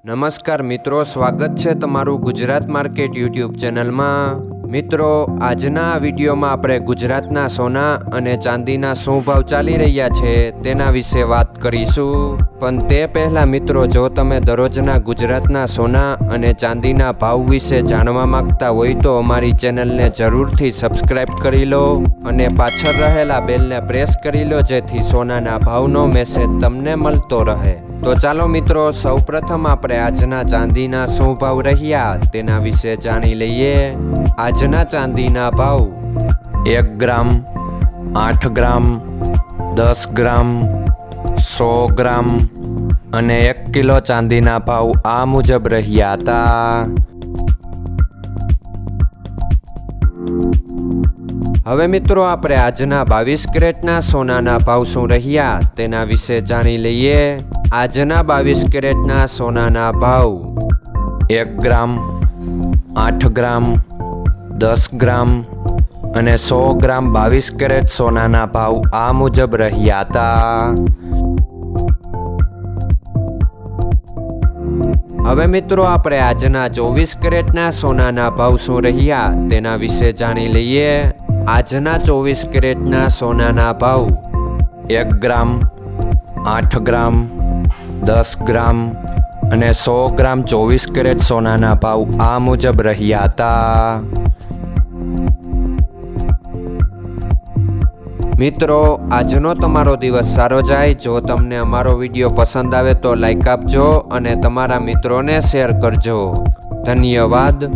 નમસ્કાર મિત્રો, સ્વાગત છે તમારું ગુજરાત માર્કેટ યુટ્યુબ ચેનલમાં। મિત્રો, આજના વિડીયોમાં આપણે ગુજરાતના સોના અને ચાંદીના શું ભાવ ચાલી રહ્યા છે તેના વિશે વાત કરીશું। પણ તે પહેલાં મિત્રો, જો તમે દરરોજના ગુજરાતના સોના અને ચાંદીના ભાવ વિશે જાણવા માંગતા હોય તો અમારી ચેનલને જરૂરથી સબસ્ક્રાઈબ કરી લો અને પાછળ રહેલા બેલને પ્રેસ કરી લો, જેથી સોનાના ભાવનો મેસેજ તમને મળતો રહે। તો ચાલો મિત્રો, સૌપ્રથમ આપણે આજના ચાંદીના શું ભાવ રહ્યા તેના વિશે જાણી લઈએ। આજના ચાંદીના ભાવ 1 ગ્રામ, 8 ગ્રામ, 10 ગ્રામ, 100 ગ્રામ અને 1 કિલો ચાંદીના ભાવ આ મુજબ રહ્યા હતા। હવે મિત્રો, આપણે આજના 22 કેરેટના સોનાના ભાવ શું રહ્યા તેના વિશે જાણી લઈએ। આજના 22 કેરેટના સોનાના ભાવ 1 ગ્રામ, 8 ગ્રામ, 10 ગ્રામ અને 100 ગ્રામ 22 કેરેટ સોનાના ભાવ આ મુજબ રહ્યા હતા। હવે મિત્રો, આપણે આજના 24 કેરેટના સોનાના ભાવ શું રહ્યા તેના વિશે જાણી લઈએ। આજના 24 કેરેટના સોનાના ભાવ 1 ગ્રામ, 8 ગ્રામ, 10 ગ્રામ અને 100 ગ્રામ 24 કેરેટ સોનાના ભાવ આ મુજબ રહ્યા હતા। મિત્રો, આજનો તમારો દિવસ સારો જાય। જો તમને અમારો વિડીયો પસંદ આવે તો લાઈક આપજો અને તમારા મિત્રોને શેર કરજો। ધન્યવાદ।